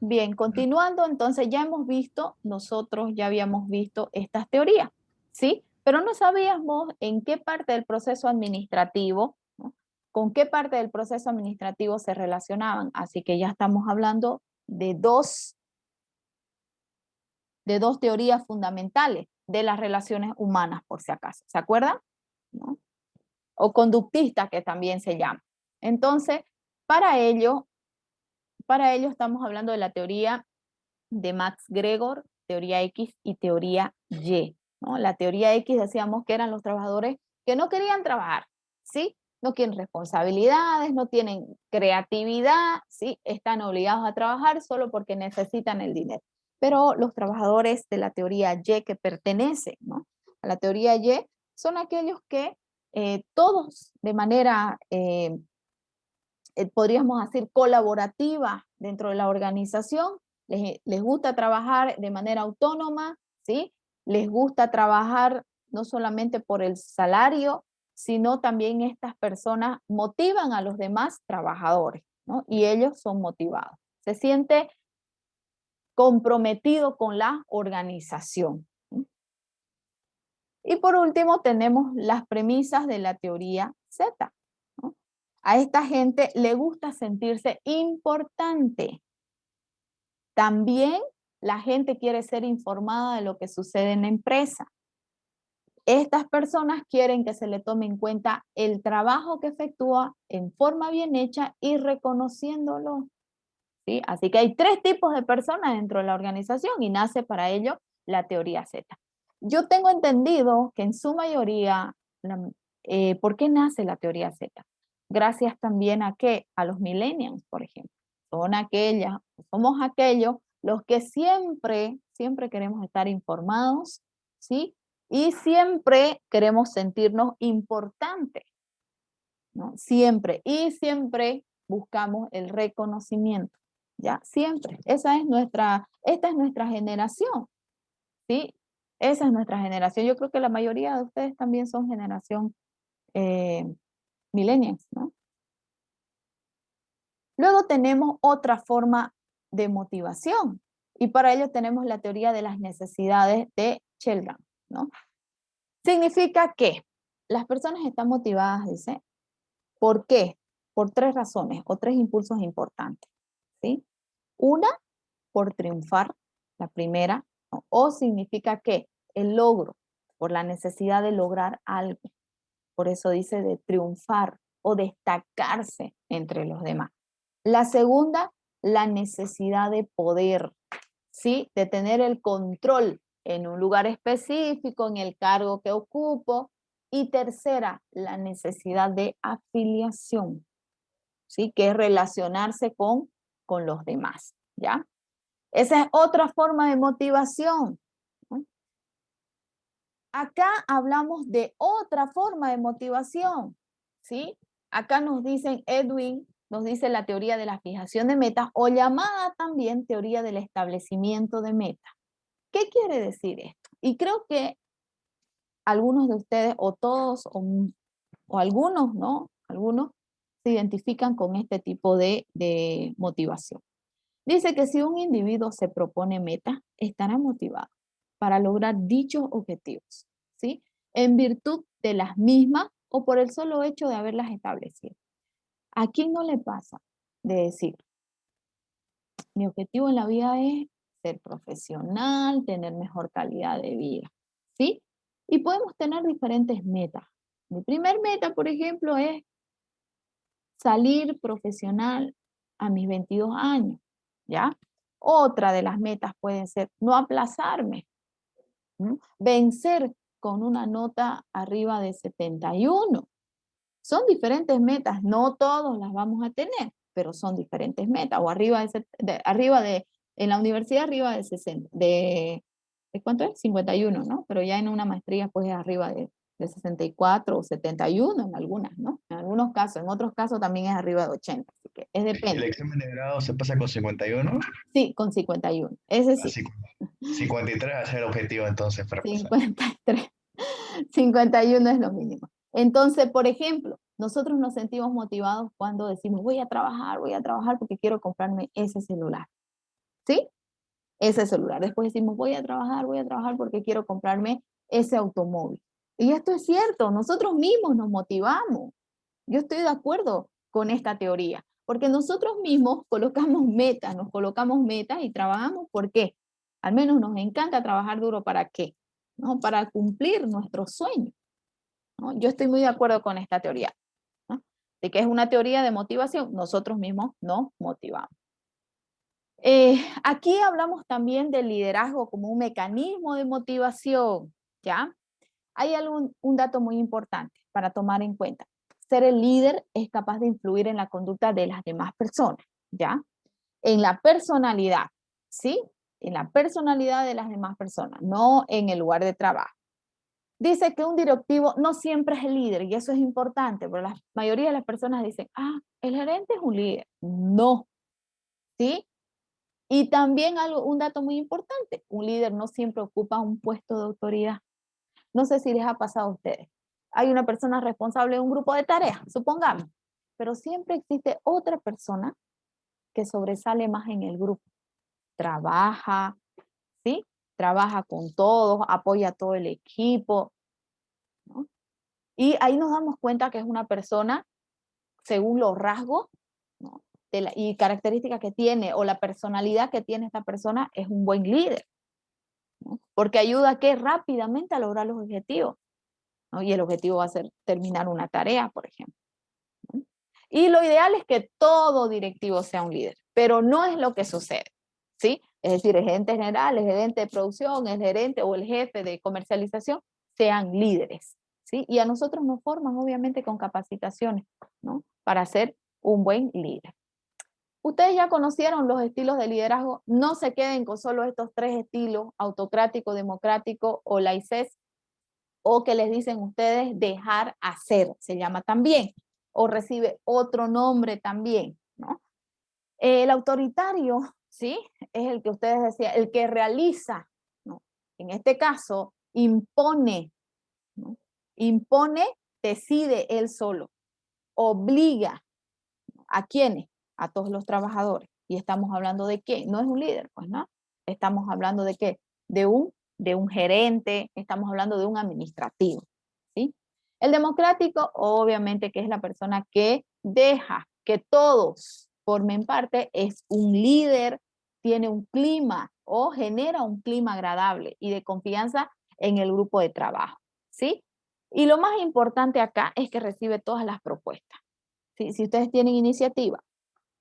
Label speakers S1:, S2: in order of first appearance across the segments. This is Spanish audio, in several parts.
S1: Bien, continuando, entonces ya hemos visto, nosotros ya habíamos visto estas teorías, ¿sí? Pero no sabíamos en qué parte del proceso administrativo, ¿no? Con qué parte del proceso administrativo se relacionaban. Así que ya estamos hablando de dos teorías fundamentales de las relaciones humanas, por si acaso. ¿Se acuerdan? ¿No? O conductistas, que también se llama. Entonces, para ello estamos hablando de la teoría de Max Gregor, teoría X y teoría Y, ¿no? La teoría X decíamos que eran los trabajadores que no querían trabajar, ¿sí? No quieren responsabilidades, no tienen creatividad, ¿sí? Están obligados a trabajar solo porque necesitan el dinero. Pero los trabajadores de la teoría Y que pertenecen, ¿no? A la teoría Y son aquellos que todos de manera podríamos decir, colaborativa dentro de la organización, les gusta trabajar de manera autónoma, ¿sí? Les gusta trabajar no solamente por el salario, sino también estas personas motivan a los demás trabajadores, ¿no? Y ellos son motivados. Se siente comprometido con la organización. ¿Sí? Y por último tenemos las premisas de la teoría Z, ¿no? A esta gente le gusta sentirse importante. También la gente quiere ser informada de lo que sucede en la empresa. Estas personas quieren que se le tome en cuenta el trabajo que efectúa en forma bien hecha y reconociéndolo, ¿sí? Así que hay tres tipos de personas dentro de la organización y nace para ello la teoría Z. Yo tengo entendido que en su mayoría, ¿por qué nace la teoría Z? Gracias también a que a los millennials, por ejemplo, somos aquellos los que siempre queremos estar informados, ¿sí? Y siempre queremos sentirnos importantes, ¿no? Siempre buscamos el reconocimiento, ¿ya? Siempre. Esta es nuestra generación, ¿sí? Esa es nuestra generación. Yo creo que la mayoría de ustedes también son generación eh, millennials, ¿no? Luego tenemos otra forma de motivación y para ello tenemos la teoría de las necesidades de Sheldon, ¿no? Significa que las personas están motivadas, dice, ¿por qué? Por tres razones o tres impulsos importantes, ¿sí? Una, por triunfar, la primera, ¿no? O significa que el logro, por la necesidad de lograr algo, por eso dice de triunfar o destacarse entre los demás. La segunda, la necesidad de poder, ¿sí? De tener el control en un lugar específico, en el cargo que ocupo. Y tercera, la necesidad de afiliación, ¿sí? Que es relacionarse con los demás, ¿ya? Esa es otra forma de motivación, ¿no? Acá hablamos de otra forma de motivación, ¿sí? Acá nos dicen, Edwin nos dice la teoría de la fijación de metas o llamada también teoría del establecimiento de metas. ¿Qué quiere decir esto? Y creo que algunos de ustedes, o todos, o algunos, ¿no? Algunos se identifican con este tipo de motivación. Dice que si un individuo se propone metas, estará motivado para lograr dichos objetivos, ¿sí? En virtud de las mismas o por el solo hecho de haberlas establecido. ¿A quién no le pasa de decir, mi objetivo en la vida es ser profesional, tener mejor calidad de vida, ¿sí? Y podemos tener diferentes metas. Mi primer meta, por ejemplo, es salir profesional a mis 22 años, ¿ya? Otra de las metas puede ser no aplazarme, ¿no? Vencer con una nota arriba de 71. Son diferentes metas, no todos las vamos a tener, pero son diferentes metas. O en la universidad arriba de 60, ¿de cuánto es? 51, ¿no? Pero ya en una maestría pues es arriba de 64 o 71 en algunas, ¿no? En algunos casos, en otros casos también es arriba de 80, así que es
S2: El
S1: depende.
S2: examen de grado se pasa con 51,
S1: Sí, con 51, ese sí,
S2: así 53 va a ser el objetivo entonces para pasar.
S1: 53, 51 es lo mínimo. Entonces, por ejemplo, nosotros nos sentimos motivados cuando decimos voy a trabajar porque quiero comprarme ese celular. ¿sí? Ese celular. Después decimos, voy a trabajar porque quiero comprarme ese automóvil. Y esto es cierto, nosotros mismos nos motivamos. Yo estoy de acuerdo con esta teoría, porque nosotros mismos nos colocamos metas y trabajamos. ¿Por qué? Al menos nos encanta trabajar duro. ¿Para qué? ¿No? Para cumplir nuestros sueños, ¿no? Yo estoy muy de acuerdo con esta teoría, ¿no? De que es una teoría de motivación, nosotros mismos nos motivamos. Aquí hablamos también del liderazgo como un mecanismo de motivación, ¿ya? Hay un dato muy importante para tomar en cuenta. Ser el líder es capaz de influir en la conducta de las demás personas, ¿ya? En la personalidad, ¿sí? En la personalidad de las demás personas, no en el lugar de trabajo. Dice que un directivo no siempre es el líder, y eso es importante, porque la mayoría de las personas dicen, el gerente es un líder. No, ¿sí? Y también un dato muy importante, un líder no siempre ocupa un puesto de autoridad. No sé si les ha pasado a ustedes. Hay una persona responsable de un grupo de tareas, supongamos, pero siempre existe otra persona que sobresale más en el grupo. Trabaja, ¿sí? Trabaja con todos, apoya a todo el equipo, ¿no? Y ahí nos damos cuenta que es una persona, según los rasgos, ¿no? Y características que tiene o la personalidad que tiene esta persona, es un buen líder, ¿no? Porque ayuda a que rápidamente a lograr los objetivos, ¿no? Y el objetivo va a ser terminar una tarea, por ejemplo, ¿no? Y lo ideal es que todo directivo sea un líder, pero no es lo que sucede, ¿sí? Es decir, el gerente general, el gerente de producción, el gerente o el jefe de comercialización sean líderes, ¿sí? Y a nosotros nos forman obviamente con capacitaciones, ¿no? Para ser un buen líder. Ustedes ya conocieron los estilos de liderazgo, no se queden con solo estos 3 estilos, autocrático, democrático o laicés, o que les dicen ustedes dejar hacer, se llama también, o recibe otro nombre también, ¿no? El autoritario, ¿sí? Es el que ustedes decían, el que realiza, ¿no? En este caso, impone, ¿no? Impone, decide él solo, obliga. ¿A quiénes? A todos los trabajadores. ¿Y estamos hablando de qué? No es un líder, pues, ¿no? Estamos hablando de qué? De un gerente, estamos hablando de un administrativo, ¿sí? El democrático, obviamente, que es la persona que deja que todos formen parte, es un líder, tiene un clima o genera un clima agradable y de confianza en el grupo de trabajo, ¿sí? Y lo más importante acá es que recibe todas las propuestas. Si ustedes tienen iniciativa,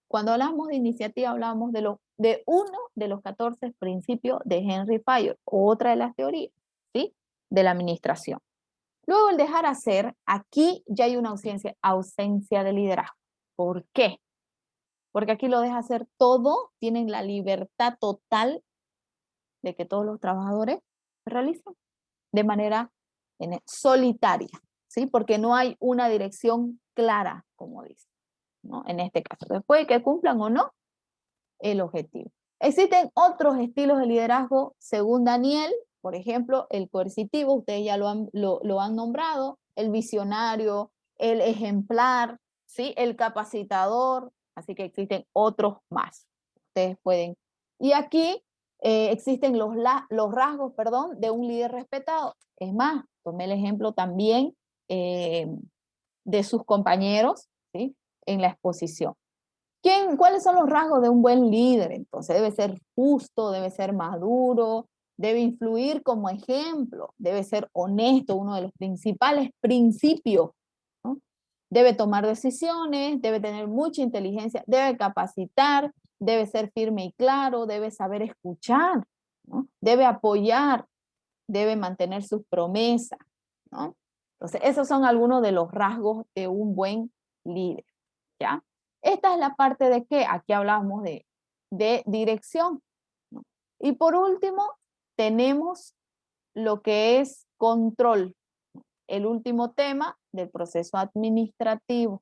S1: cuando hablamos de iniciativa hablamos de uno de los 14 principios de Henry Fayol, otra de las teorías, ¿sí? De la administración. Luego el dejar hacer, aquí ya hay una ausencia de liderazgo. ¿Por qué? Porque aquí lo deja hacer todo, tienen la libertad total de que todos los trabajadores realicen de manera solitaria, ¿sí? Porque no hay una dirección clara, como dice, ¿no? En este caso, después de que cumplan o no el objetivo. Existen otros estilos de liderazgo, según Daniel, por ejemplo, el coercitivo, ustedes ya lo han nombrado, el visionario, el ejemplar, ¿sí? El capacitador, así que existen otros más. Ustedes pueden. Y aquí existen los rasgos, perdón, de un líder respetado. Es más, tomé el ejemplo también de sus compañeros, ¿sí? En la exposición. ¿Cuáles son los rasgos de un buen líder? Entonces debe ser justo, debe ser maduro, debe influir como ejemplo, debe ser honesto, uno de los principales principios, ¿no? Debe tomar decisiones, debe tener mucha inteligencia, debe capacitar, debe ser firme y claro, debe saber escuchar, ¿no? Debe apoyar, debe mantener sus promesas, ¿no? Entonces, esos son algunos de los rasgos de un buen líder, ¿ya? Esta es la parte de que aquí hablamos de dirección, ¿no? Y por último, tenemos lo que es control, ¿no? El último tema del proceso administrativo.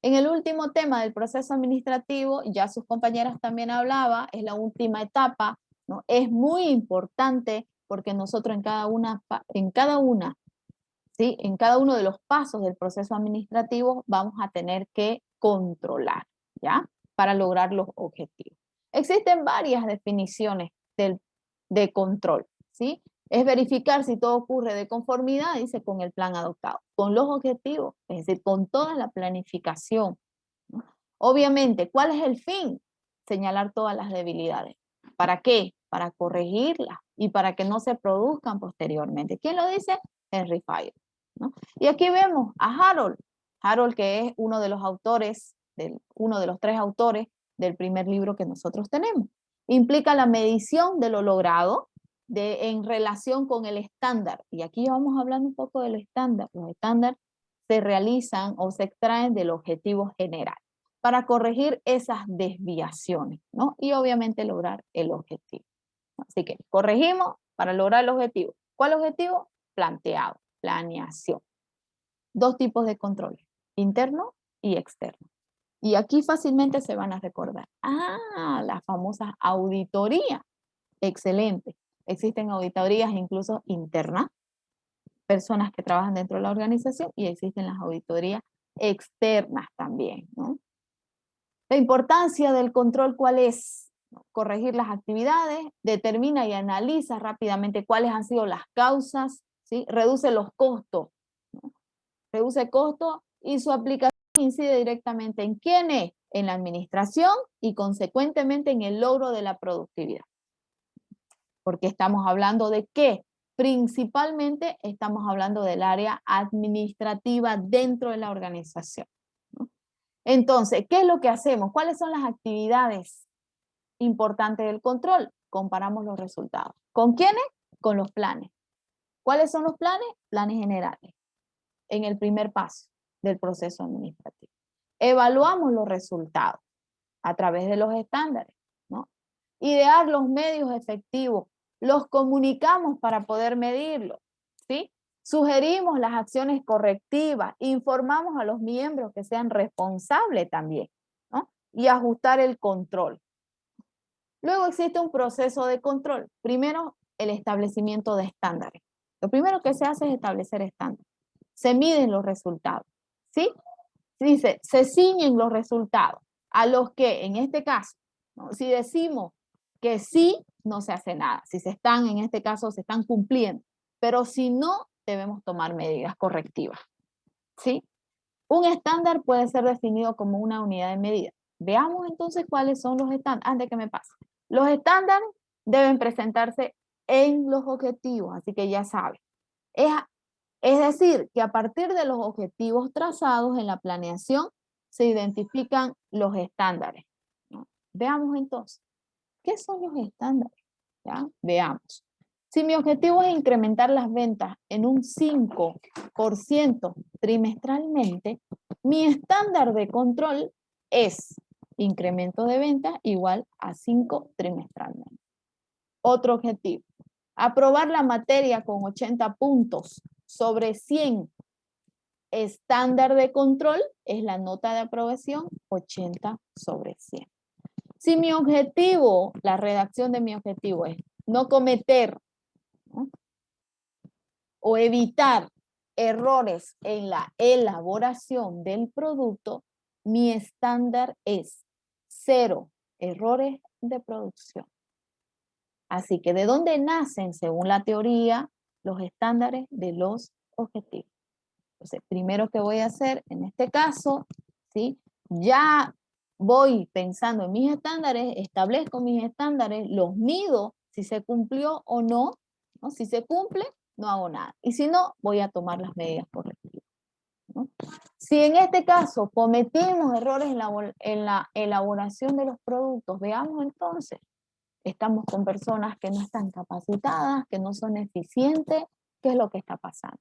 S1: En el último tema del proceso administrativo, ya sus compañeras también hablaba, es la última etapa, ¿no? Es muy importante porque nosotros en cada ¿sí? En cada uno de los pasos del proceso administrativo vamos a tener que controlar, ¿ya? Para lograr los objetivos. Existen varias definiciones de control, ¿sí? Es verificar si todo ocurre de conformidad, dice, con el plan adoptado, con los objetivos, es decir, con toda la planificación, ¿no? Obviamente, ¿cuál es el fin? Señalar todas las debilidades. ¿Para qué? Para corregirlas y para que no se produzcan posteriormente. ¿Quién lo dice? Henry Fayol, ¿no? Y aquí vemos a Harold, que es uno de los autores, uno de los 3 autores del primer libro que nosotros tenemos. Implica la medición de lo logrado en relación con el estándar. Y aquí vamos hablando un poco del estándar. Los estándares se realizan o se extraen del objetivo general para corregir esas desviaciones, ¿no? Y obviamente lograr el objetivo. Así que corregimos para lograr el objetivo. ¿Cuál objetivo? Planteado, planeación. 2 tipos de control, interno y externo. Y aquí fácilmente se van a recordar. Ah, la famosa auditoría. Excelente. Existen auditorías incluso internas, personas que trabajan dentro de la organización, y existen las auditorías externas también, ¿no? La importancia del control, ¿cuál es? Corregir las actividades, determina y analiza rápidamente cuáles han sido las causas, ¿sí? Reduce los costos, ¿no? Reduce costos y su aplicación incide directamente en quiénes, en la administración y consecuentemente en el logro de la productividad. Porque estamos hablando de qué? Principalmente estamos hablando del área administrativa dentro de la organización, ¿no? Entonces, ¿qué es lo que hacemos? ¿Cuáles son las actividades importantes del control? Comparamos los resultados. ¿Con quiénes? Con los planes. ¿Cuáles son los planes? Planes generales. En el primer paso del proceso administrativo. Evaluamos los resultados a través de los estándares, ¿no? Idear los medios efectivos, los comunicamos para poder medirlos, ¿sí? Sugerimos las acciones correctivas, informamos a los miembros que sean responsables también, ¿no? Y ajustar el control. Luego existe un proceso de control. Primero, el establecimiento de estándares. Lo primero que se hace es establecer estándares. Se miden los resultados, ¿sí? Dice, se ciñen los resultados a los que, en este caso, ¿no? Si decimos que sí, no se hace nada. Si se están, en este caso, se están cumpliendo. Pero si no, debemos tomar medidas correctivas, ¿sí? Un estándar puede ser definido como una unidad de medida. Veamos entonces cuáles son los estándares, antes que me pase. Los estándares deben presentarse en los objetivos, así que ya saben. Es decir, que a partir de los objetivos trazados en la planeación se identifican los estándares, ¿no? Veamos entonces, ¿qué son los estándares? ¿Ya? Veamos. Si mi objetivo es incrementar las ventas en un 5% trimestralmente, mi estándar de control es incremento de ventas igual a 5 trimestralmente. Otro objetivo, aprobar la materia con 80 puntos sobre 100. Estándar de control es la nota de aprobación 80 sobre 100. Si mi objetivo, la redacción de mi objetivo es no cometer, ¿no? o evitar errores en la elaboración del producto, mi estándar es 0 errores de producción. Así que, ¿de dónde nacen, según la teoría, los estándares de los objetivos? Entonces, primero que voy a hacer, en este caso, ¿sí? Ya voy pensando en mis estándares, establezco mis estándares, los mido, si se cumplió o no, ¿no? Si se cumple, no hago nada. Y si no, voy a tomar las medidas correctivas, ¿no? Si en este caso cometimos errores en la elaboración de los productos, veamos entonces, estamos con personas que no están capacitadas, que no son eficientes, ¿qué es lo que está pasando?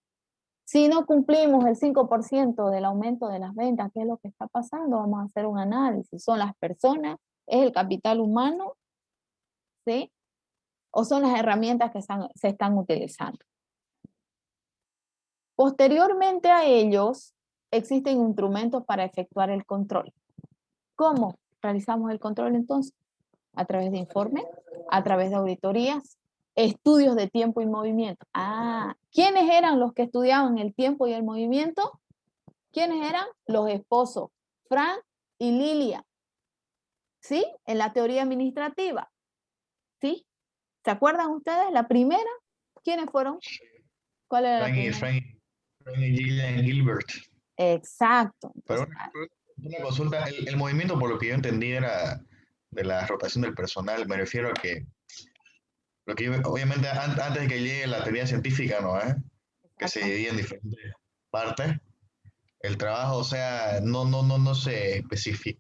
S1: Si no cumplimos el 5% del aumento de las ventas, ¿qué es lo que está pasando? Vamos a hacer un análisis. ¿Son las personas? ¿Es el capital humano? ¿Sí? ¿O son las herramientas que se están utilizando? Posteriormente a ellos, existen instrumentos para efectuar el control. ¿Cómo realizamos el control entonces? A través de informes, a través de auditorías, estudios de tiempo y movimiento. Ah, ¿quiénes eran los que estudiaban el tiempo y el movimiento? ¿Quiénes eran? Los esposos, Frank y Lilia. ¿sí? En la teoría administrativa, ¿sí? ¿Se acuerdan ustedes? La primera, ¿quiénes fueron? ¿Cuál era la primera?
S2: Frank y Gillian Gilbert.
S1: Exacto.
S2: Pero
S1: Entonces,
S2: una consulta, el movimiento por lo que yo entendí era de la rotación del personal, me refiero a que, obviamente antes de que llegue la teoría científica, ¿no? Que se
S1: exacto.
S2: divide en diferentes partes, el trabajo, o sea, no se especifica,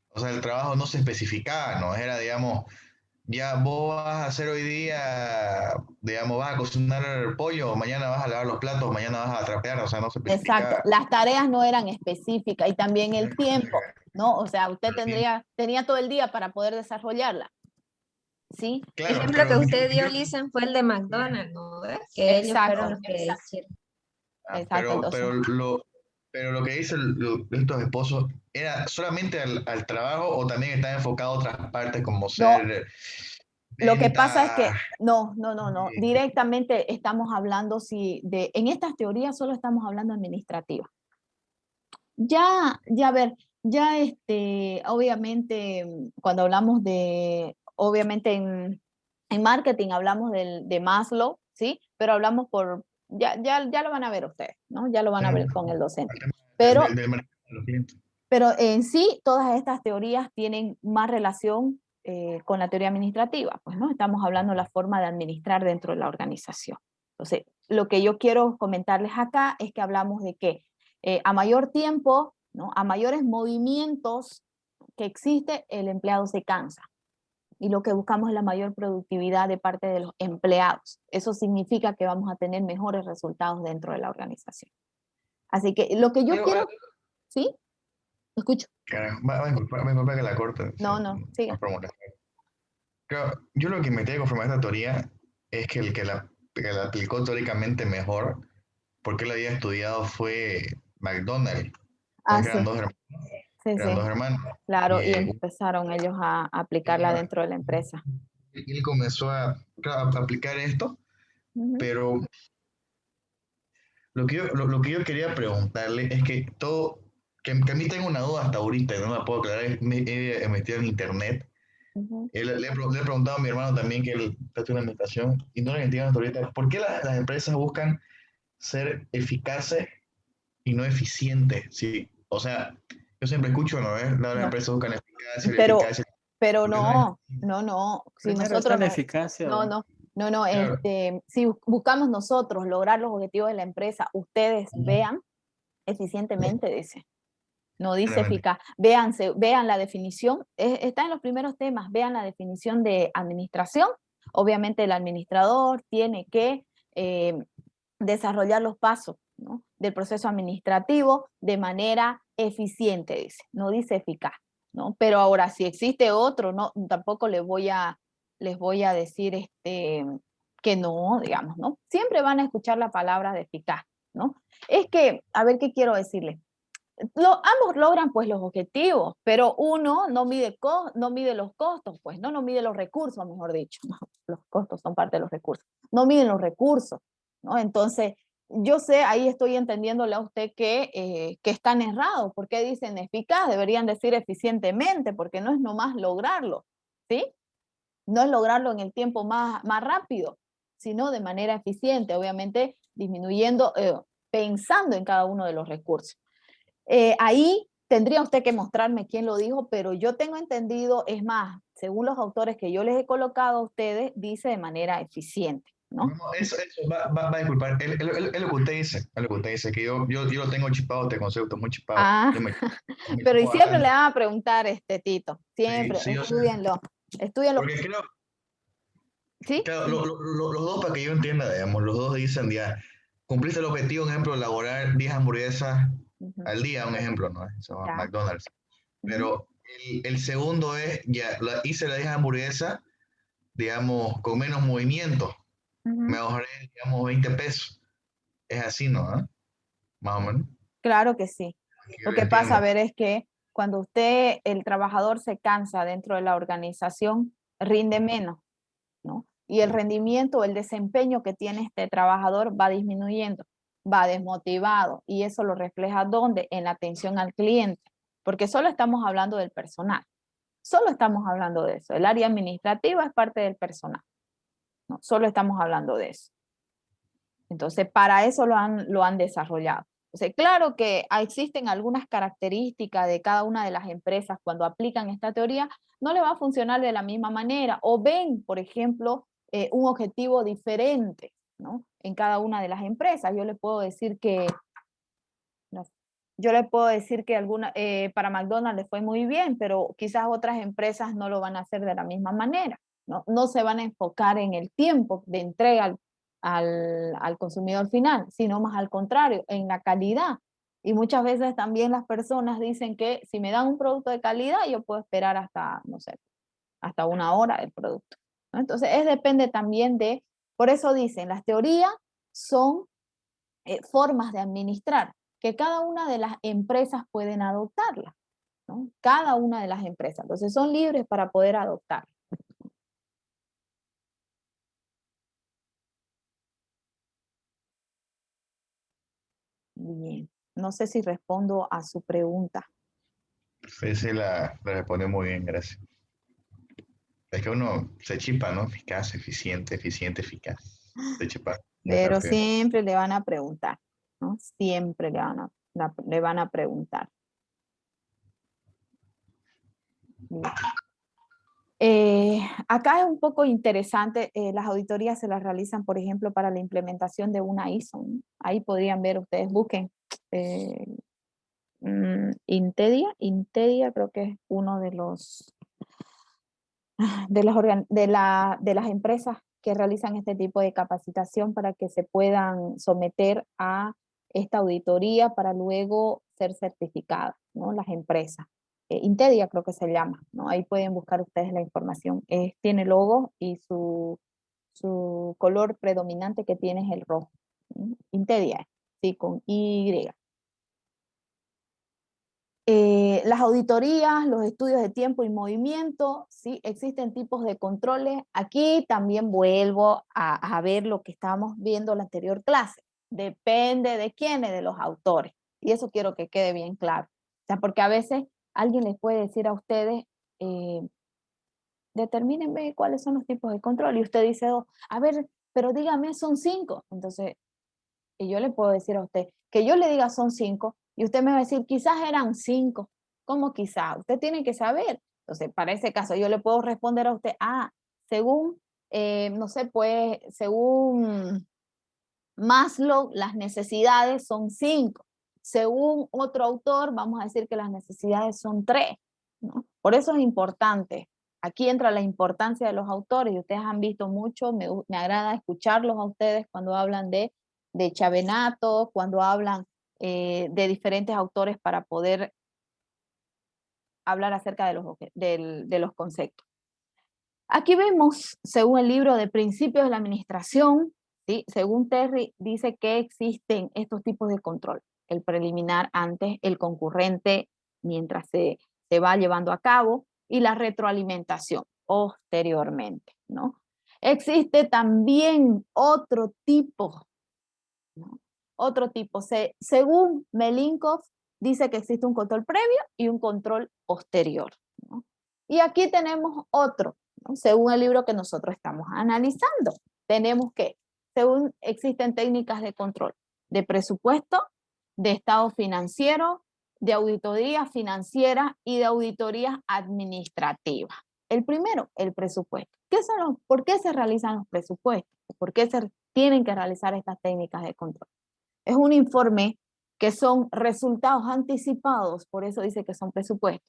S2: o sea, el trabajo no se especificaba, ¿no? Era, digamos, ya vos vas a hacer hoy día, digamos, vas a cocinar pollo, mañana vas a lavar los platos, mañana vas a trapear, o sea, no se
S1: Exacto.
S2: especificaba.
S1: Las tareas no eran específicas y también el tiempo, ¿no? O sea, usted
S2: El tiempo.
S1: tenía todo el día para poder desarrollarla, ¿sí?
S3: El
S2: Claro,
S3: ejemplo
S2: pero
S3: que usted dio, Lisa, fue el de McDonald's, ¿no? Que ellos fueron
S1: Exacto,
S3: los que hicieron.
S1: exacto.
S2: pero,
S1: Entonces,
S2: pero lo que dicen estos esposos, ¿era solamente al trabajo o también está enfocado a otras partes como
S1: no,
S2: ser
S1: lo que pasa es
S2: venta?
S1: que no. Directamente estamos hablando, en estas teorías solo estamos hablando administrativa. Ya, a ver, ya obviamente, cuando hablamos obviamente en marketing hablamos de Maslow, ¿sí? Pero hablamos ya lo van a ver ustedes, ¿no? Ya lo van a ver con el docente. Pero,
S2: Del mercado de los clientes.
S1: pero en sí, todas estas teorías tienen más relación con la teoría administrativa, pues, ¿no? Estamos hablando de la forma de administrar dentro de la organización. Entonces, lo que yo quiero comentarles acá es que hablamos de que a mayor tiempo, ¿no? A mayores movimientos que existe, el empleado se cansa. Y lo que buscamos es la mayor productividad de parte de los empleados. Eso significa que vamos a tener mejores resultados dentro de la organización. Así que lo que yo quiero, ¿sí? Escucho.
S2: Claro, me disculpa que la corte,
S1: No, siga.
S2: Claro, yo lo que me tiene que confirmar esta teoría es que el que la aplicó teóricamente mejor, porque él había estudiado fue McDonald's,
S1: Ah,
S2: que
S1: sí,
S2: eran dos hermanos.
S1: claro,
S2: Y
S1: y empezaron ellos a aplicarla dentro de la empresa.
S2: él comenzó claro, a aplicar esto,
S1: Ujú.
S2: pero lo que yo quería preguntarle es que que a mí tengo una duda hasta ahorita, y no la puedo aclarar, me he metido en internet.
S1: Ujú.
S2: Le he preguntado a mi hermano también, que él está estudiando administración, y no lo entiendo hasta ahorita. ¿Por qué las empresas buscan ser eficaces y no eficientes? Sí, o sea, yo siempre escucho, ¿no? Las
S1: No,
S2: empresas buscan eficacia, la
S1: pero,
S2: eficacia.
S1: pero
S2: ¿Por qué no es?
S1: no. Si
S4: Primero está
S1: nosotros
S4: la eficacia, ¿va?
S2: Claro,
S1: si buscamos nosotros lograr los objetivos de la empresa, ustedes vean eficientemente, dice. No dice
S2: claramente.
S1: eficaz. Vean la definición. Está en los primeros temas. Vean la definición de administración. Obviamente el administrador tiene que desarrollar los pasos, ¿no? Del proceso administrativo de manera eficiente, dice. No dice eficaz, ¿no? Pero ahora, si existe otro, no, tampoco les voy a decir que no, digamos, ¿no? Siempre van a escuchar la palabra de eficaz, ¿no? Es que, a ver, ¿qué quiero decirles? Ambos logran pues los objetivos, pero uno no mide los costos, pues no mide los recursos, mejor dicho. Los costos son parte de los recursos. No miden los recursos, ¿no? Entonces, yo sé, ahí estoy entendiéndole a usted que están errados. ¿Por qué dicen eficaz? Deberían decir eficientemente, porque no es nomás lograrlo, ¿sí? No es lograrlo en el tiempo más rápido, sino de manera eficiente, obviamente disminuyendo, pensando en cada uno de los recursos. Ahí tendría usted que mostrarme quién lo dijo, pero yo tengo entendido, es más, según los autores que yo les he colocado a ustedes, dice de manera eficiente, ¿no?
S2: No, eso va a disculpar. Es lo que usted dice, es lo que usted dice, que yo lo tengo chipado, este concepto, muy chipado.
S1: Ah,
S2: Me
S1: pero y
S2: chupo
S1: siempre le
S2: bastante.
S1: van a preguntar, Tito,
S2: Sí,
S1: siempre,
S2: sí, yo sé.
S1: estudienlo,
S2: Porque creo,
S1: ¿sí?
S2: claro, los dos, para que yo entienda, digamos, los dos dicen ya, cumpliste el objetivo, un ejemplo, elaborar 10 hamburguesas
S1: Ujú,
S2: al día, un ejemplo, ¿no? Eso se llama
S1: ya,
S2: McDonald's.
S1: ujú,
S2: Pero el segundo es, ya, hice las 10 hamburguesas, digamos, con menos movimiento. Me
S1: ujú.
S2: ahorré, digamos, 20 pesos. Es así, ¿no? Más o menos.
S1: Claro que sí.
S2: Yo
S1: Lo
S2: lo
S1: que pasa, a
S2: entiendo.
S1: ver, es que cuando el trabajador se cansa dentro de la organización, rinde menos, ¿no? Y el rendimiento, el desempeño que tiene este trabajador va disminuyendo, va desmotivado, y eso lo refleja ¿dónde? En la atención al cliente. porque solo estamos hablando del personal. Solo estamos hablando de eso. El área administrativa es parte del personal. No, solo estamos hablando de eso. Entonces, para eso lo han desarrollado. Entonces, claro que existen algunas características de cada una de las empresas cuando aplican esta teoría, no le va a funcionar de la misma manera, o ven, por ejemplo, un objetivo diferente, ¿no? En cada una de las empresas. Yo le puedo decir que para McDonald's les fue muy bien, pero quizás otras empresas no lo van a hacer de la misma manera, ¿no? No se van a enfocar en el tiempo de entrega al consumidor final, sino más al contrario, en la calidad. Y muchas veces también las personas dicen que si me dan un producto de calidad, yo puedo esperar hasta, no sé, hasta 1 hora del producto, ¿no? Entonces, depende también por eso dicen, las teorías son formas de administrar, que cada una de las empresas pueden adoptarla, ¿no? Cada una de las empresas. Entonces, son libres para poder adoptar. Bien, no sé si respondo a su pregunta.
S2: Sí, sí, la responde muy bien, gracias. Es que uno se chipa, ¿no? Eficaz, eficiente, eficiente, eficaz. Se chipa muy
S1: Pero
S2: rápido.
S1: siempre le van a preguntar, ¿no? Siempre le van a preguntar. Bien. Acá es un poco interesante, las auditorías se las realizan, por ejemplo, para la implementación de una ISO, ¿no? Ahí podrían ver, ustedes busquen Intedia creo que es uno de las empresas que realizan este tipo de capacitación para que se puedan someter a esta auditoría para luego ser certificadas, ¿no? Las empresas. Intedia creo que se llama, ¿no? Ahí pueden buscar ustedes la información. Tiene logo y su color predominante que tiene es el rojo. Intedia, sí, con Y. Las auditorías, los estudios de tiempo y movimiento, ¿sí? Existen tipos de controles. Aquí también vuelvo a ver lo que estábamos viendo en la anterior clase. Depende de quiénes, de los autores. Y eso quiero que quede bien claro. O sea, porque a veces alguien les puede decir a ustedes, determínenme cuáles son los tipos de control. Y usted dice, a ver, pero dígame, son 5. Entonces, y yo le puedo decir a usted, que yo le diga son 5, y usted me va a decir, quizás eran 5. ¿Cómo quizás? Usted tiene que saber. Entonces, para ese caso, yo le puedo responder a usted, según, no sé, pues, según Maslow, las necesidades son 5. Según otro autor, vamos a decir que las necesidades son 3, ¿no? Por eso es importante. Aquí entra la importancia de los autores, y ustedes han visto mucho, me agrada escucharlos a ustedes cuando hablan de Chavenato, cuando hablan de diferentes autores para poder hablar acerca de los conceptos. Aquí vemos, según el libro de Principios de la Administración, ¿sí? Según Terry, dice que existen estos tipos de control. El preliminar antes, el concurrente mientras se va llevando a cabo, y la retroalimentación posteriormente, ¿no? Existe también otro tipo, ¿no? Otro tipo. Según Melinkov, dice que existe un control previo y un control posterior, ¿no? Y aquí tenemos otro, ¿no? Según el libro que nosotros estamos analizando. Tenemos que, según existen técnicas de control, de presupuesto, de estado financiero, de auditoría financiera y de auditoría administrativa. El primero, el presupuesto. ¿Por qué se realizan los presupuestos? ¿Por qué se tienen que realizar estas técnicas de control? Es un informe que son resultados anticipados, por eso dice que son presupuestos.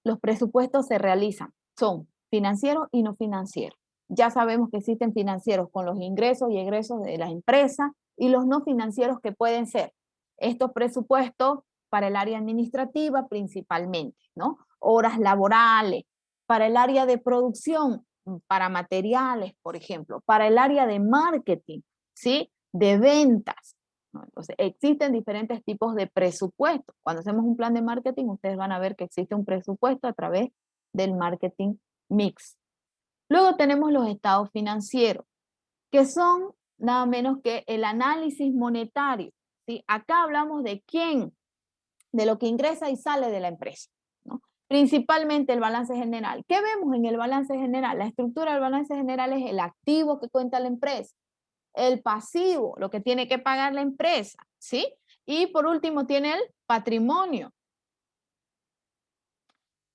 S1: Los presupuestos se realizan, son financieros y no financieros. Ya sabemos que existen financieros con los ingresos y egresos de la empresa, y los no financieros que pueden ser estos presupuestos para el área administrativa principalmente, ¿no? Horas laborales, para el área de producción, para materiales, por ejemplo, para el área de marketing, ¿sí? De ventas, ¿no? Entonces, existen diferentes tipos de presupuestos. Cuando hacemos un plan de marketing, ustedes van a ver que existe un presupuesto a través del marketing mix. Luego tenemos los estados financieros, que son nada menos que el análisis monetario, ¿sí? Acá hablamos de quién, de lo que ingresa y sale de la empresa, Principalmente el balance general. ¿Qué vemos en el balance general? La estructura del balance general es el activo que cuenta la empresa, el pasivo, lo que tiene que pagar la empresa, ¿sí? Y por último tiene el patrimonio.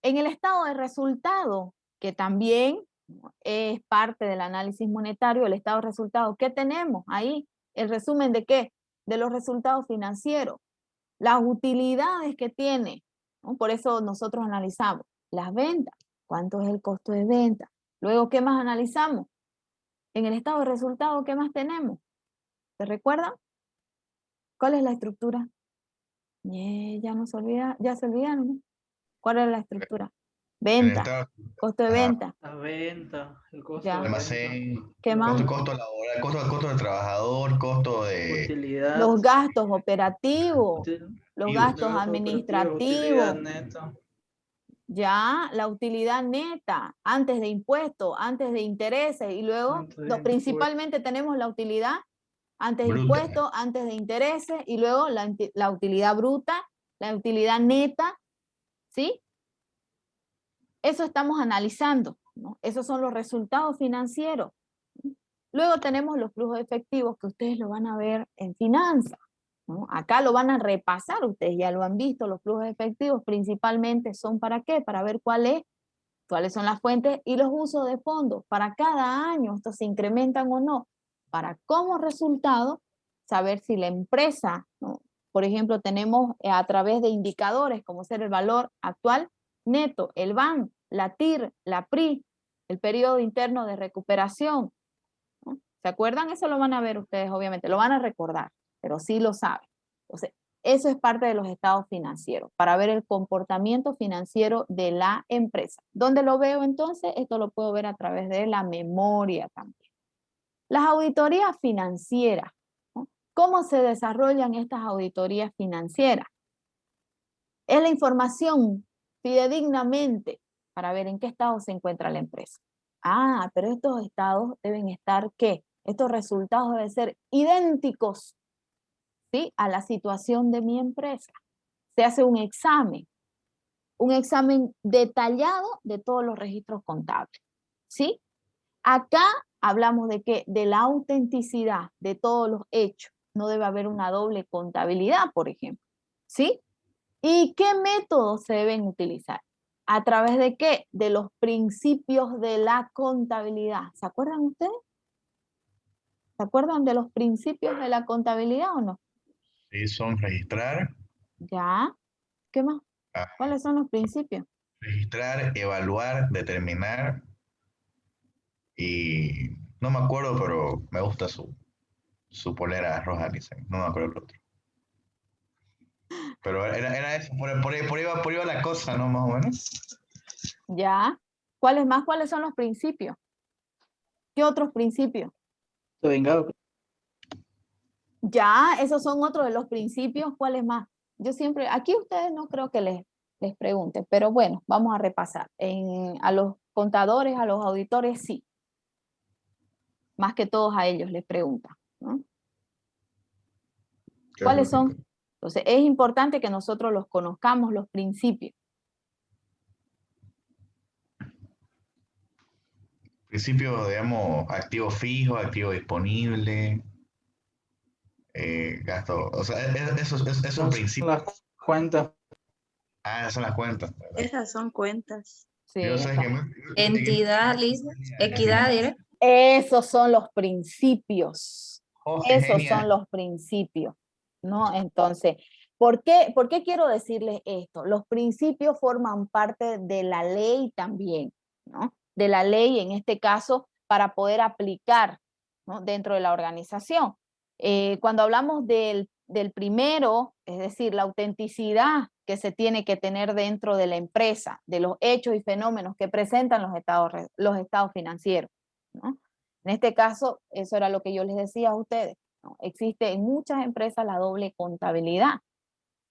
S1: En el estado de resultado, que también es parte del análisis monetario, el estado de resultado, ¿qué tenemos ahí? ¿El resumen de qué? De los resultados financieros, las utilidades que tiene, ¿no? Por eso nosotros analizamos las ventas, cuánto es el costo de venta. Luego, ¿qué más analizamos? En el estado de resultado, ¿qué más tenemos? ¿Se recuerdan? ¿Cuál es la estructura? Ya no se olvida, ya se olvidaron, ¿no? ¿Cuál es la estructura?
S2: En el
S1: Venta,
S2: estado,
S1: costo de
S2: ajá,
S1: venta,
S4: La venta, el costo
S1: ya.
S4: de venta,
S2: almacén,
S1: ¿Qué más?
S2: costo laboral, costo del trabajador, costo de
S4: utilidad,
S1: Los gastos operativos, los gastos
S4: gasto operativo, utilidad
S1: administrativos,
S4: neta,
S1: ya la utilidad neta, antes de impuestos, antes de intereses, y luego
S4: antes de
S1: principalmente tenemos la utilidad antes de
S2: bruta.
S1: impuestos, antes de intereses, y luego la utilidad bruta, la utilidad neta, ¿sí? Eso estamos analizando, ¿no? Esos son los resultados financieros. Luego tenemos los flujos efectivos que ustedes lo van a ver en finanzas, ¿no? Acá lo van a repasar, ustedes ya lo han visto, los flujos efectivos principalmente son ¿para qué? Para ver cuáles son las fuentes y los usos de fondos. Para cada año estos se incrementan o no. Para como resultado, saber si la empresa, ¿no? Por ejemplo, tenemos a través de indicadores como ser el valor actual neto, el BAN, la TIR, la PRI, el periodo interno de recuperación, ¿no? ¿Se acuerdan? Eso lo van a ver ustedes, obviamente, lo van a recordar, pero sí lo saben. Entonces, eso es parte de los estados financieros, para ver el comportamiento financiero de la empresa. ¿Dónde lo veo entonces? Esto lo puedo ver a través de la memoria también. Las auditorías financieras, ¿no? ¿Cómo se desarrollan estas auditorías financieras? Es la información fidedignamente para ver en qué estado se encuentra la empresa. Ah, pero estos estados deben estar, ¿qué? Estos resultados deben ser idénticos, ¿sí? A la situación de mi empresa. Se hace un examen detallado de todos los registros contables, ¿sí? Acá hablamos de que de la autenticidad de todos los hechos. No debe haber una doble contabilidad, por ejemplo, ¿sí? ¿Y qué métodos se deben utilizar? ¿A través de qué? De los principios de la contabilidad. ¿Se acuerdan ustedes? ¿Se acuerdan de los principios de la contabilidad o no?
S2: Sí, son registrar,
S1: Ya. ¿Qué más?
S2: ah,
S1: ¿Cuáles son los principios?
S2: registrar, evaluar, determinar y no me acuerdo, pero me gusta su polera roja, dicen. No me acuerdo el otro. Pero era eso, por ahí va la cosa, ¿no? Más o menos.
S1: Ya. ¿Cuáles más? ¿Cuáles son los principios? ¿Qué otros principios?
S4: vengado.
S1: Ya, esos son otros de los principios. ¿Cuáles más? Yo siempre, aquí ustedes no creo que les pregunte, pero bueno, vamos a repasar. A los contadores, a los auditores, sí. Más que todos a ellos les preguntan, ¿no? ¿Cuáles son? Entonces, es importante que nosotros los conozcamos, los principios.
S2: Principio, digamos, activo fijo, activo disponible, gasto, o sea, esos principios.
S4: Las cuentas,
S2: Ah, esas son las cuentas.
S3: Esas son cuentas.
S1: Sí,
S2: Yo sé que
S3: Entidad, Lisa, equidad, diré.
S1: esos son los principios.
S2: José,
S1: Esos son
S2: genial.
S1: los principios, ¿no? Entonces, ¿por qué quiero decirles esto? Los principios forman parte de la ley también, ¿no? De la ley, en este caso, para poder aplicar, ¿no? Dentro de la organización. Cuando hablamos del primero, es decir, la autenticidad que se tiene que tener dentro de la empresa, de los hechos y fenómenos que presentan los estados financieros, ¿no? En este caso, eso era lo que yo les decía a ustedes, ¿no? Existe en muchas empresas la doble contabilidad,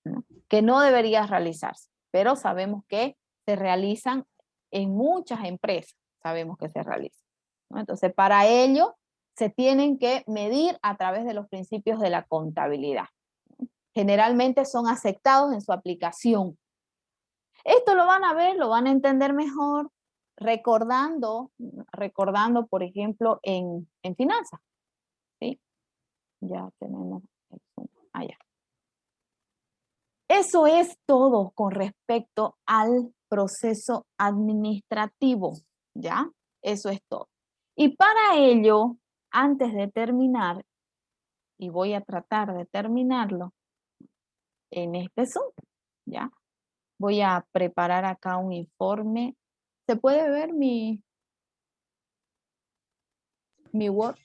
S1: ¿no? Que no debería realizarse, pero sabemos que se realizan en muchas empresas, sabemos que se realizan, ¿no? Entonces, para ello, se tienen que medir a través de los principios de la contabilidad. Generalmente son aceptados en su aplicación. Esto lo van a ver, lo van a entender mejor recordando, por ejemplo, en finanzas. ¿Sí? Ya tenemos el Zoom. Allá. Eso es todo con respecto al proceso administrativo, ¿ya? Eso es todo. Y para ello, antes de terminar, y voy a tratar de terminarlo en este Zoom, ¿ya? Voy a preparar acá un informe. ¿Se puede ver mi Word?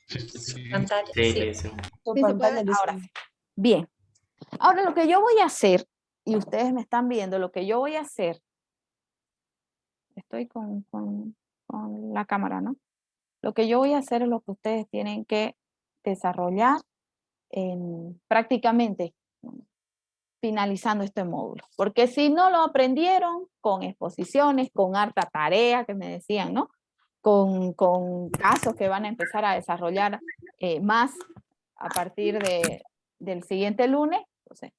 S3: Pantalla,
S5: Sí,
S3: sí.
S5: sí.
S3: Tu
S1: Sí, se puede
S3: pantalla
S1: ver.
S3: dice-
S1: Ahora sí. Bien. Ahora lo que yo voy a hacer, y ustedes me están viendo, lo que yo voy a hacer, estoy con la cámara, ¿no? Lo que yo voy a hacer es lo que ustedes tienen que desarrollar prácticamente finalizando este módulo. Porque si no lo aprendieron con exposiciones, con harta tarea que me decían, ¿no? Con casos que van a empezar a desarrollar más a partir del siguiente lunes, entonces,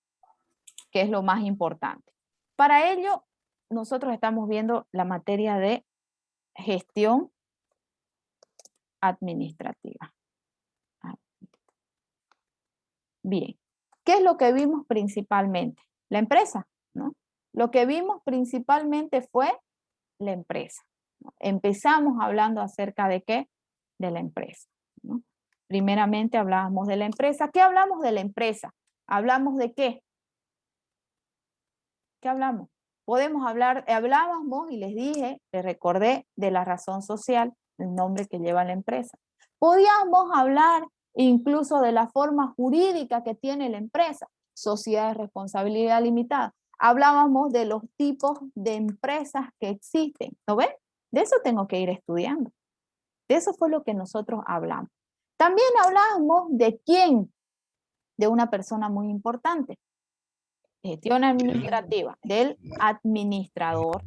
S1: ¿qué es lo más importante? Para ello, nosotros estamos viendo la materia de gestión administrativa. Bien, ¿qué es lo que vimos principalmente? La empresa, ¿no? Lo que vimos principalmente fue la empresa, ¿no? Empezamos hablando acerca de qué, de la empresa, ¿no? Primeramente hablábamos de la empresa. ¿Qué hablamos de la empresa? ¿Hablamos de qué? ¿Qué hablamos? Podemos hablar, hablábamos y les dije, les recordé de la razón social, el nombre que lleva la empresa. Podíamos hablar incluso de la forma jurídica que tiene la empresa, sociedad de responsabilidad limitada. Hablábamos de los tipos de empresas que existen, ¿no ven? De eso tengo que ir estudiando. De eso fue lo que nosotros hablamos. También hablábamos de quién, de una persona muy importante. Gestión administrativa, del administrador,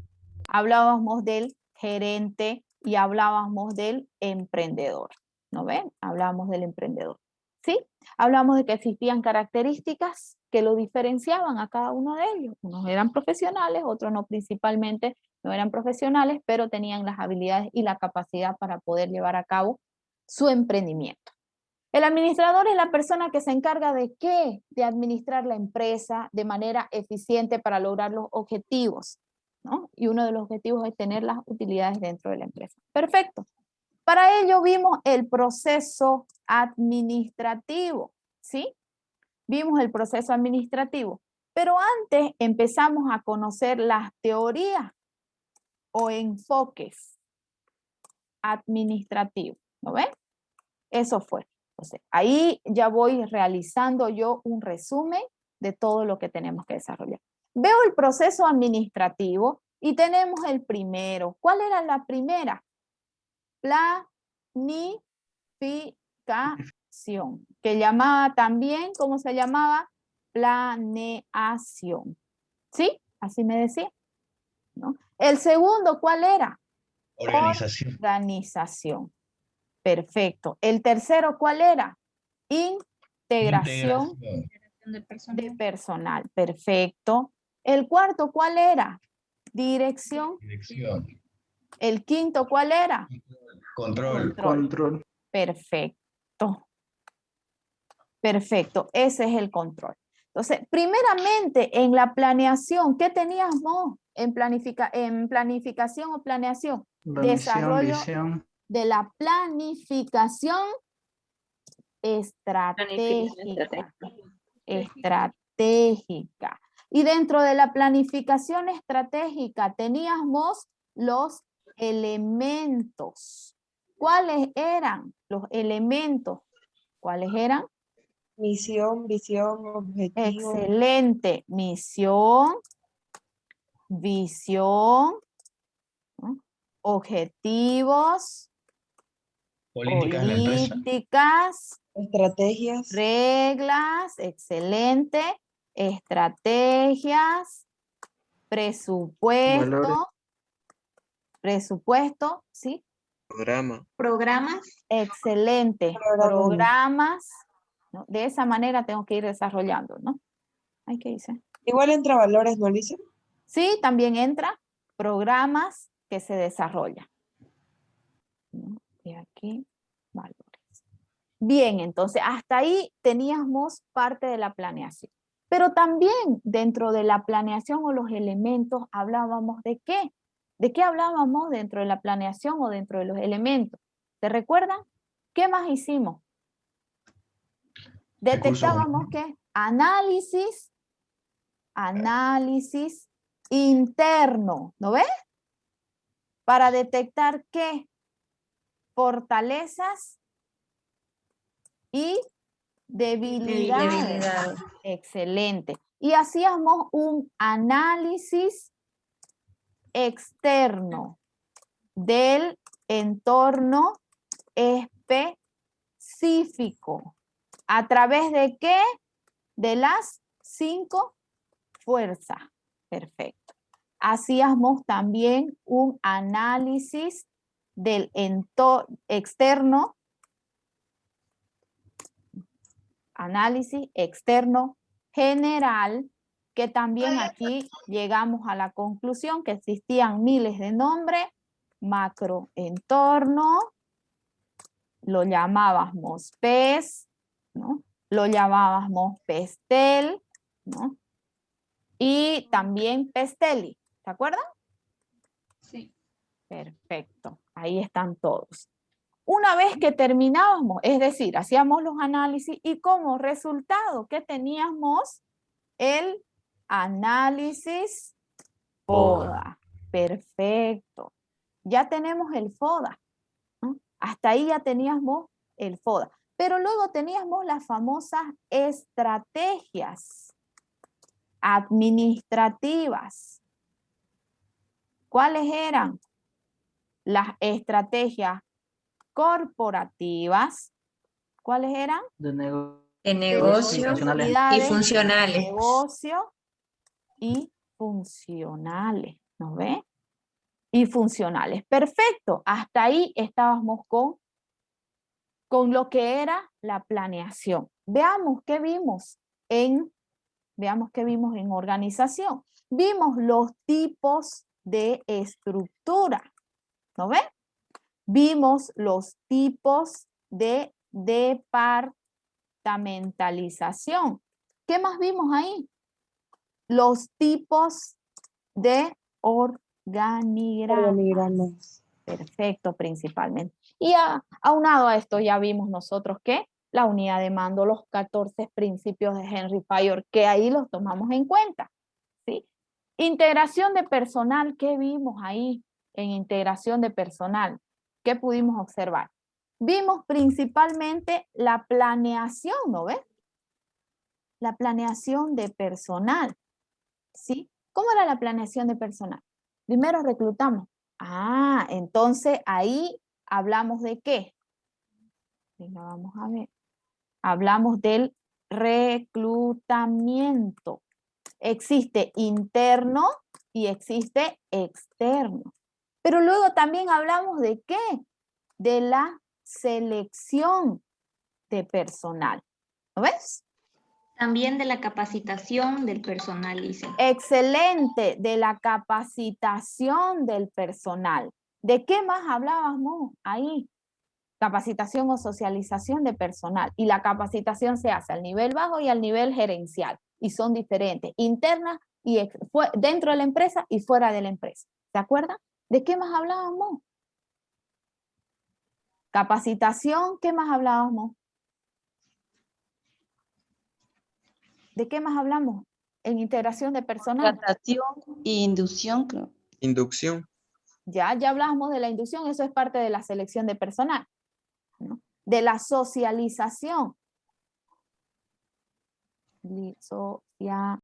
S1: hablábamos del gerente y hablábamos del emprendedor. ¿No ven? Hablábamos del emprendedor. ¿Sí? Hablamos de que existían características que lo diferenciaban a cada uno de ellos. Unos eran profesionales, otros no, principalmente no eran profesionales, pero tenían las habilidades y la capacidad para poder llevar a cabo su emprendimiento. El administrador es la persona que se encarga de qué? De administrar la empresa de manera eficiente para lograr los objetivos, ¿no? Y uno de los objetivos es tener las utilidades dentro de la empresa. Perfecto. Para ello vimos el proceso administrativo, ¿sí? Vimos el proceso administrativo. Pero antes empezamos a conocer las teorías o enfoques administrativos, ¿no ven? Eso fue. Entonces, ahí ya voy realizando yo un resumen de todo lo que tenemos que desarrollar. Veo el proceso administrativo y tenemos el primero. ¿Cuál era la primera? Planificación, que llamaba también, ¿cómo se llamaba? Planeación. ¿Sí? Así me decía, ¿no? El segundo, ¿cuál era?
S2: Organización.
S1: Organización. Perfecto. El tercero, ¿cuál era? Integración de personal. Perfecto. El cuarto, ¿cuál era? Dirección.
S2: Dirección.
S1: El quinto, ¿cuál era?
S2: Control.
S4: Control.
S1: Perfecto. Perfecto. Ese es el control. Entonces, primeramente, en la planeación, ¿qué teníamos en planificación o planeación?
S4: La misión,
S1: Desarrollo
S4: visión.
S1: de la planificación estratégica. Estratégica. Y dentro de la planificación estratégica teníamos los elementos. ¿Cuáles eran los elementos? ¿Cuáles eran?
S3: Misión, visión, objetivo.
S1: Excelente. Misión, visión, ¿no? Objetivos,
S2: Políticas de la empresa.
S1: políticas,
S3: Estrategias.
S1: reglas, excelente, estrategias,
S4: Valores.
S1: presupuesto, ¿sí?
S3: Programas.
S1: Excelente,
S3: Programas.
S1: programas, ¿no? De esa manera tengo que ir desarrollando, ¿no? Ay, ¿qué dice?
S3: Igual entre valores, ¿no, Alicia?
S1: Sí, también entra programas que se desarrollan. ¿No? Y aquí, valores. Bien, entonces hasta ahí teníamos parte de la planeación. Pero también dentro de la planeación o los elementos hablábamos de qué. ¿De qué hablábamos dentro de la planeación o dentro de los elementos? ¿Se recuerdan? ¿Qué más hicimos? Detectábamos que análisis interno, ¿no ves? Para detectar qué fortalezas y debilidades.
S3: Debilidades.
S1: Excelente. Y hacíamos un análisis externo del entorno específico. ¿A través de qué? De las 5 fuerzas. Perfecto. Hacíamos también un análisis del entorno externo. Análisis externo general, que también aquí llegamos a la conclusión que existían miles de nombres, macroentorno, lo llamábamos PES, ¿no? Lo llamábamos PESTEL, ¿no? Y también PESTELI, ¿se acuerdan?
S3: Sí.
S1: Perfecto, ahí están todos. Una vez que terminábamos, es decir, hacíamos los análisis y como resultado que teníamos el análisis FODA. Perfecto. Ya tenemos el FODA, ¿no? Hasta ahí ya teníamos el FODA. Pero luego teníamos las famosas estrategias administrativas. ¿Cuáles eran? Las estrategias corporativas. ¿Cuáles eran?
S4: De negocio.
S3: De
S1: De
S3: negocio
S4: funcionales.
S3: y
S1: unidades,
S3: funcionales.
S1: negocio y funcionales, ¿no ve? Y funcionales. Perfecto. Hasta ahí estábamos con lo que era la planeación. Veamos qué vimos en organización. Vimos los tipos de estructura, ¿no ve? Vimos los tipos de departamentalización. ¿Qué más vimos ahí? Los tipos de organigramas. Perfecto, principalmente. Y aunado a esto ya vimos nosotros que la unidad de mando, los 14 principios de Henry Fayol, que ahí los tomamos en cuenta, ¿sí? Integración de personal, ¿qué vimos ahí en integración de personal? ¿Qué pudimos observar? Vimos principalmente la planeación, ¿no ves? La planeación de personal, ¿sí? ¿Cómo era la planeación de personal? Primero reclutamos. Ah, entonces ahí hablamos de qué. Venga, vamos a ver. Hablamos del reclutamiento. Existe interno y existe externo. Pero luego también hablamos de qué? De la selección de personal. ¿Lo ves?
S5: También de la capacitación del personal, dice.
S1: Excelente, de la capacitación del personal. ¿De qué más hablábamos ahí? Capacitación o socialización de personal. Y la capacitación se hace al nivel bajo y al nivel gerencial. Y son diferentes, internas y dentro de la empresa y fuera de la empresa. ¿Se acuerdan? ¿De qué más hablábamos? Capacitación, ¿qué más hablábamos? ¿De qué más hablamos? En integración de personal.
S6: Contratación e inducción, creo.
S7: Inducción.
S1: Ya hablábamos de la inducción, eso es parte de la selección de personal, ¿no? De la socialización.